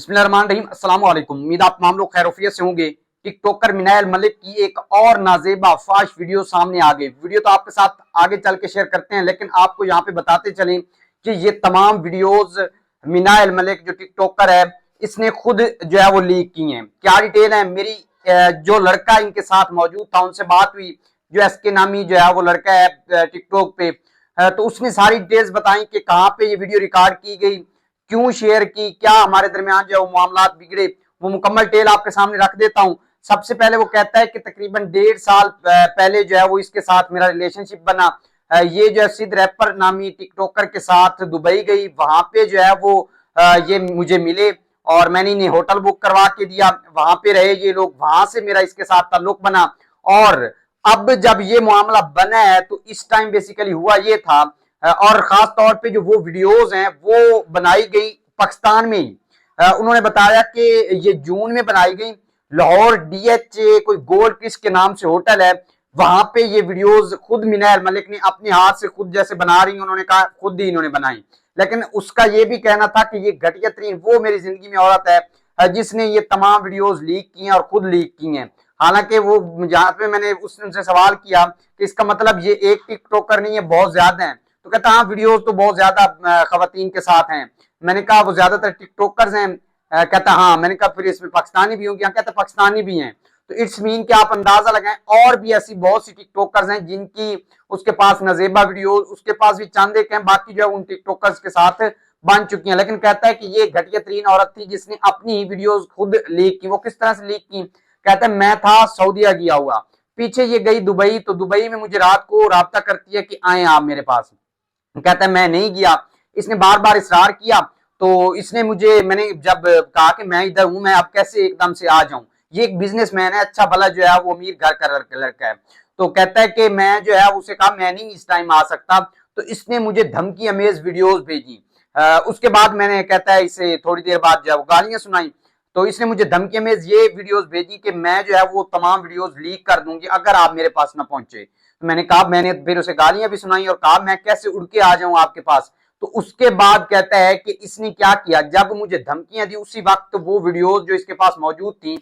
बिस्मिल्लाहिर्रहमानिर्रहीम, अस्सलाम वालेकुम। उम्मीद आप तमाम लोग खैरोफियत से होंगे। टिकटॉकर मिनायल मलिक की एक और नाजेबा फाश वीडियो सामने आ गई। वीडियो तो आपके साथ आगे चल के शेयर करते हैं, लेकिन आपको यहाँ पे बताते चलें कि ये तमाम वीडियोस मिनायल मलिक जो टिकटॉकर है इसने खुद जो है वो लीक की हैं। क्या डिटेल है? मेरी जो लड़का इनके साथ मौजूद था उनसे बात हुई, जो एसके नामी जो है वो लड़का है टिकटॉक पे, तो उसने सारी डिटेल्स बताई कि कहाँ पे ये वीडियो रिकॉर्ड की गई, क्यों शेयर की, क्या हमारे दरमियान जो है वो मामला बिगड़े। वो मुकम्मल टेल आपके सामने रख देता हूँ। सबसे पहले वो कहता है कि तकरीबन 1.5 साल पहले जो है वो इसके साथ मेरा रिलेशनशिप बना। ये जो है सिद्ध रैपर नामी टिकटॉकर के साथ दुबई गई, वहां पे जो है वो ये मुझे मिले और मैंने इन्हें होटल बुक करवा के दिया, वहां पे रहे ये लोग, वहां से मेरा इसके साथ ताल्लुक बना। और अब जब ये मामला बना है तो इस टाइम बेसिकली हुआ ये था, और खास तौर पे जो वो वीडियोस हैं वो बनाई गई पाकिस्तान में ही। उन्होंने बताया कि ये जून में बनाई गई, लाहौर डीएचए कोई गोल्ड किस के नाम से होटल है, वहां पे ये वीडियोस खुद मिनायल मलिक ने अपने हाथ से खुद जैसे बना रही, उन्होंने कहा खुद ही इन्होंने बनाई। लेकिन उसका ये भी कहना था कि ये घटिया तरीन वो मेरी जिंदगी में औरत है जिसने ये तमाम वीडियोस लीक की हैं और खुद लीक की हैं। हालांकि वो जहां पे मैंने उनसे सवाल किया कि इसका मतलब ये एक टिकटॉकर नहीं है, बहुत ज्यादा है, तो कहता हाँ वीडियोस तो बहुत ज्यादा खवातीन के साथ हैं। मैंने कहा वो ज्यादातर टिकटॉकर्स हैं? कहता हाँ। मैंने कहा फिर इसमें पाकिस्तानी भी होंगे? कहता पाकिस्तानी भी हैं। तो इट्स मीन कि आप अंदाजा लगाएं और भी ऐसी बहुत सी टिकटॉकर्स हैं जिनकी उसके पास नजेबा वीडियो, उसके पास भी चंद एक हैं, बाकी जो है उन टिकटॉकर्स के साथ बन चुकी हैं। लेकिन कहता है कि ये घटिया तरीन औरत थी जिसने अपनी ही वीडियोस खुद लीक की। वो किस तरह से लीक की? कहता है मैं था सऊदीया गया हुआ, पीछे ये गई दुबई, तो दुबई में मुझे रात को राब्ता करती है कि आए आप मेरे पास। कहता है मैं नहीं गया। इसने बार बार इसरार किया, तो इसने मैंने जब कहा कि मैं इधर हूं, मैं अब कैसे एकदम से आ जाऊं, ये एक बिजनेसमैन है, अच्छा भला जो है वो अमीर घर का लड़का है। तो कहता है कि मैं जो है उसे कहा मैं नहीं इस टाइम आ सकता, तो इसने मुझे धमकी अमेज वीडियोस भेजी। उसके बाद मैंने, कहता है, इसे थोड़ी देर बाद जो है वो गालियां सुनाई। तो इसने मुझे धमकी अमेज ये वीडियोस भेजी कि मैं जो है वो तमाम वीडियोस लीक कर दूंगी अगर आप मेरे पास ना पहुंचे। तो मैंने कहा, मैंने फिर उसे गालियां भी सुनाई और कहा मैं कैसे उड़ के आ जाऊं आपके पास। तो उसके बाद कहता है कि इसने क्या किया, जब मुझे धमकियां दी उसी वक्त वो वीडियोस जो इसके पास मौजूद थी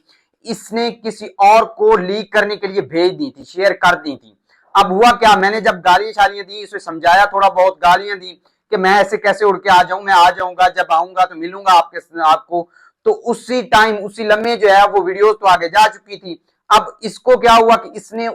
इसने किसी और को लीक करने के लिए भेज दी थी, शेयर कर दी थी। अब हुआ क्या, मैंने जब गालियां शालियां दी, इसे समझाया, थोड़ा बहुत गालियां दी कि मैं ऐसे कैसे उड़ के आ जाऊं, मैं आ जाऊंगा, जब आऊंगा तो मिलूंगा आपको। तो उसी टाइम उसी लम्हे जो है वो वीडियोस तो आगे जा चुकी थी। अब इसको क्या हुआ कि इसने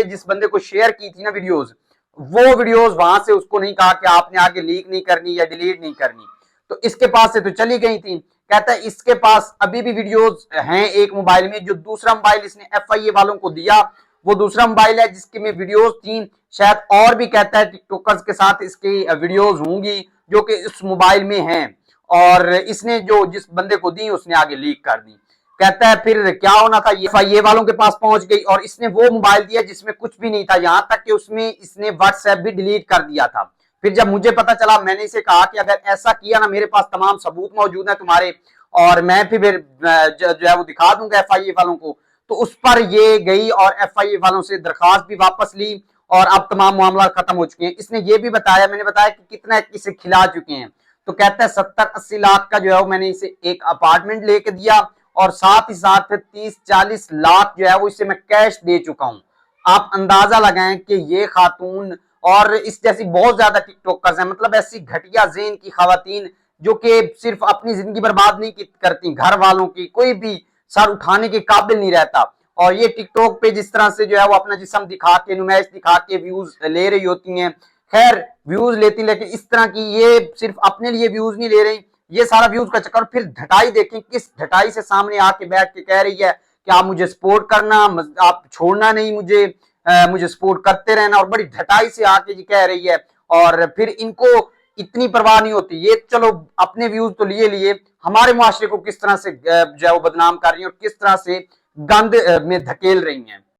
जिस बंदे को शेयर की थी ना वीडियोस, वो वीडियोस वहां से उसको नहीं कहा कि आपने आगे लीक नहीं करनी या डिलीट नहीं करनी, तो इसके पास से तो चली गई थी। कहता है इसके पास अभी भी वीडियोस हैं एक मोबाइल में, जो दूसरा मोबाइल इसने एफआईए वालों को दिया वो दूसरा मोबाइल है जिसके में वीडियोस थी, शायद और भी कहता है टिकटॉकर्स के साथ इसकी वीडियोस होंगी जो कि इस मोबाइल में हैं, और इसने जो जिस बंदे को दी उसने आगे लीक कर दी। कहता है फिर क्या होना था, ये वालों के पास पहुंच गई और इसने वो मोबाइल दिया जिसमें कुछ भी नहीं था, यहां तक कि उसमें इसने व्हाट्सएप भी डिलीट कर दिया था। फिर जब मुझे पता चला, मैंने इसे कहा कि अगर ऐसा किया ना, मेरे पास तमाम सबूत मौजूद है तुम्हारे, और मैं फिर जो है वो दिखा दूंगा एफआईए वालों को। तो उस पर ये गई और एफआईए वालों से दरखास्त भी वापस ली और अब तमाम मामला खत्म हो चुके हैं। इसने ये भी बताया, मैंने बताया कि कितना इसे खिला चुके हैं, तो कहता है 70-80 लाख का जो है मैंने इसे एक अपार्टमेंट लेके दिया और साथ ही साथ 30-40 लाख जो है वो इसे मैं कैश दे चुका हूं। आप अंदाजा लगाएं कि ये खातून और इस जैसी बहुत ज्यादा टिकटॉकर्स हैं, मतलब ऐसी घटिया ज़ेन की खवातीन जो कि सिर्फ अपनी जिंदगी बर्बाद नहीं करती, घर वालों की कोई भी सर उठाने के काबिल नहीं रहता। और ये टिकटॉक पे जिस तरह से जो है वो अपना जिस्म दिखा के, नुमाइश दिखा के व्यूज ले रही होती हैं, खैर व्यूज लेती, लेकिन इस तरह की ये सिर्फ अपने लिए व्यूज नहीं ले रही, ये सारा व्यूज का चक्कर। फिर ढटाई देखें, किस ढटाई से सामने आके बैठ के कह रही है कि आप मुझे सपोर्ट करना, आप छोड़ना नहीं मुझे सपोर्ट करते रहना, और बड़ी ढटाई से आके ये कह रही है। और फिर इनको इतनी परवाह नहीं होती, ये चलो अपने व्यूज तो लिए हमारे मुआशरे को किस तरह से जो है वो बदनाम कर रही है और किस तरह से गंद में धकेल रही हैं।